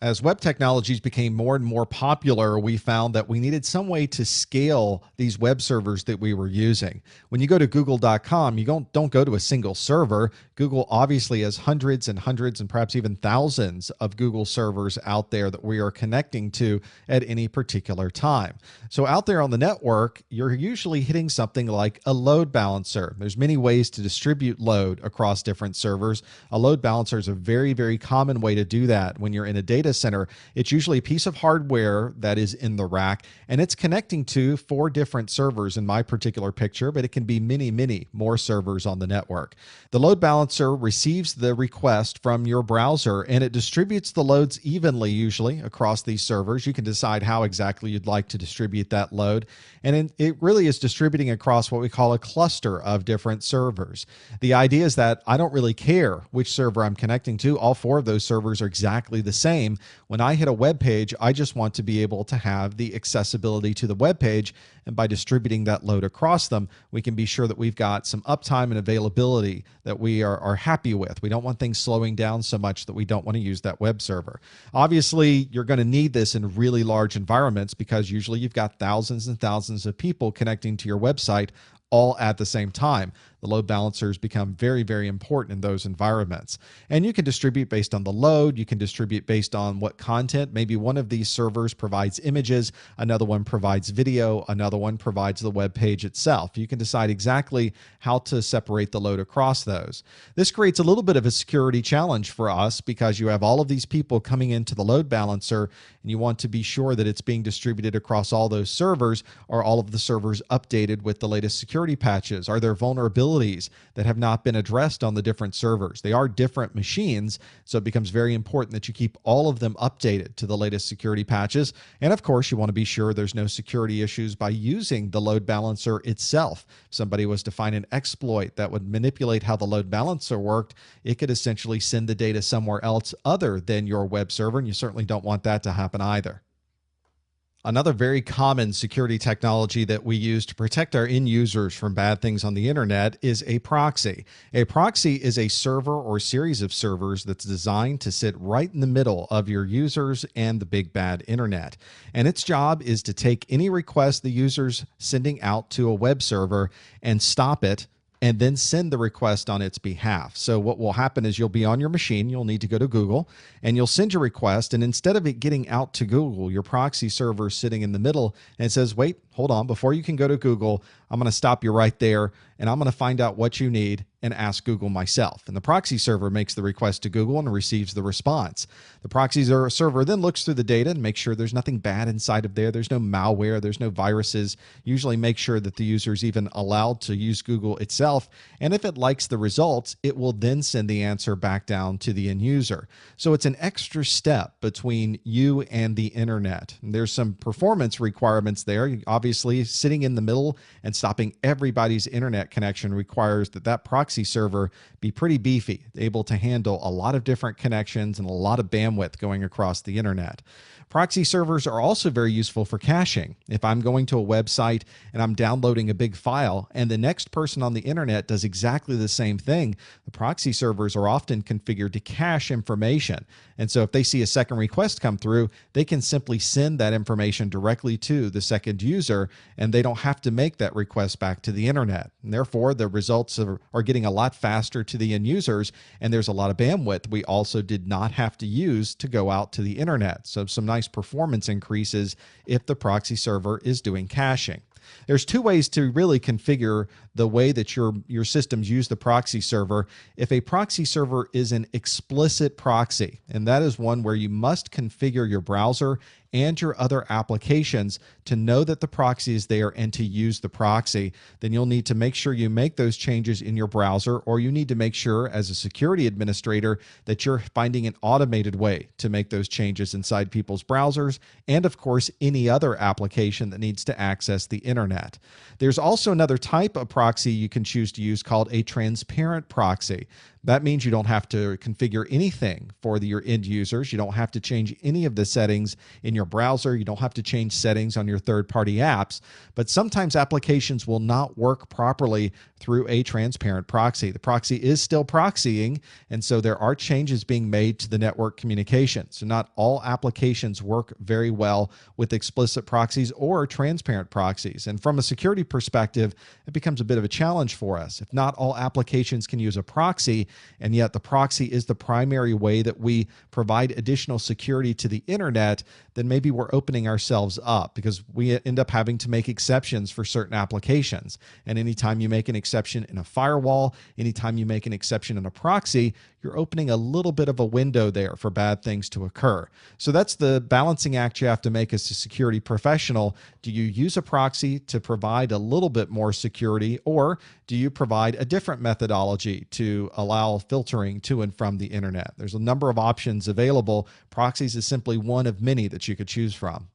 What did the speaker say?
As web technologies became more and more popular, we found that we needed some way to scale these web servers that we were using. When you go to google.com, you don't go to a single server. Google obviously has hundreds and hundreds and perhaps even thousands of Google servers out there that we are connecting to at any particular time. So out there on the network, you're usually hitting something like a load balancer. There's many ways to distribute load across different servers. A load balancer is a very, very common way to do that when you're in a data center. It's usually a piece of hardware that is in the rack, and it's connecting to 4 different servers in my particular picture, but it can be many, many more servers on the network. The load balancer receives the request from your browser, and it distributes the loads evenly, usually across these servers. You can decide how exactly you'd like to distribute that load, and it really is distributing across what we call a cluster of different servers. The idea is that I don't really care which server I'm connecting to. All 4 of those servers are exactly the same. When I hit a web page, I just want to be able to have the accessibility to the web page, and by distributing that load across them, we can be sure that we've got some uptime and availability that we are happy with. We don't want things slowing down so much that we don't want to use that web server. Obviously, you're going to need this in really large environments because usually you've got thousands and thousands of people connecting to your website all at the same time. The load balancers become very, very important in those environments. And you can distribute based on the load. You can distribute based on what content. Maybe one of these servers provides images, another one provides video, another one provides the web page itself. You can decide exactly how to separate the load across those. This creates a little bit of a security challenge for us because you have all of these people coming into the load balancer, and you want to be sure that it's being distributed across all those servers. Are all of the servers updated with the latest security patches? Are there vulnerabilities that have not been addressed on the different servers? They are different machines, so it becomes very important that you keep all of them updated to the latest security patches. And of course, you want to be sure there's no security issues by using the load balancer itself. If somebody was to find an exploit that would manipulate how the load balancer worked, it could essentially send the data somewhere else other than your web server, and you certainly don't want that to happen either. Another very common security technology that we use to protect our end users from bad things on the internet is a proxy. A proxy is a server or series of servers that's designed to sit right in the middle of your users and the big bad internet. And its job is to take any request the user's sending out to a web server and stop it, and then send the request on its behalf. So what will happen is you'll be on your machine, you'll need to go to Google, and you'll send your request, and instead of it getting out to Google, your proxy server is sitting in the middle, and it says, wait, hold on, before you can go to Google, I'm going to stop you right there, and I'm going to find out what you need and ask Google myself. And the proxy server makes the request to Google and receives the response. The proxy server then looks through the data and makes sure there's nothing bad inside of there. There's no malware, there's no viruses. Usually make sure that the user is even allowed to use Google itself. And if it likes the results, it will then send the answer back down to the end user. So it's an extra step between you and the internet. And there's some performance requirements there. Obviously, sitting in the middle and stopping everybody's internet connection requires that proxy server be pretty beefy, able to handle a lot of different connections and a lot of bandwidth going across the internet. Proxy servers are also very useful for caching. If I'm going to a website and I'm downloading a big file and the next person on the internet does exactly the same thing, the proxy servers are often configured to cache information. And so if they see a second request come through, they can simply send that information directly to the second user, and they don't have to make that request back to the internet. And therefore, the results are getting a lot faster to the end users, and there's a lot of bandwidth we also did not have to use to go out to the internet. So some nice performance increases if the proxy server is doing caching. There's 2 ways to really configure the way that your systems use the proxy server. If a proxy server is an explicit proxy, and that is one where you must configure your browser and your other applications to know that the proxy is there and to use the proxy, then you'll need to make sure you make those changes in your browser, or you need to make sure as a security administrator that you're finding an automated way to make those changes inside people's browsers and, of course, any other application that needs to access the internet. There's also another type of proxy you can choose to use called a transparent proxy. That means you don't have to configure anything for your end users. You don't have to change any of the settings in your browser. You don't have to change settings on your third-party apps. But sometimes applications will not work properly through a transparent proxy. The proxy is still proxying, and so there are changes being made to the network communication. So not all applications work very well with explicit proxies or transparent proxies. And from a security perspective, it becomes a bit of a challenge for us. If not all applications can use a proxy, and yet the proxy is the primary way that we provide additional security to the internet, then maybe we're opening ourselves up, because we end up having to make exceptions for certain applications. And anytime you make an exception in a firewall, anytime you make an exception in a proxy, you're opening a little bit of a window there for bad things to occur. So that's the balancing act you have to make as a security professional. Do you use a proxy to provide a little bit more security, or do you provide a different methodology to allow filtering to and from the internet? There's a number of options available. Proxies is simply one of many that you could choose from.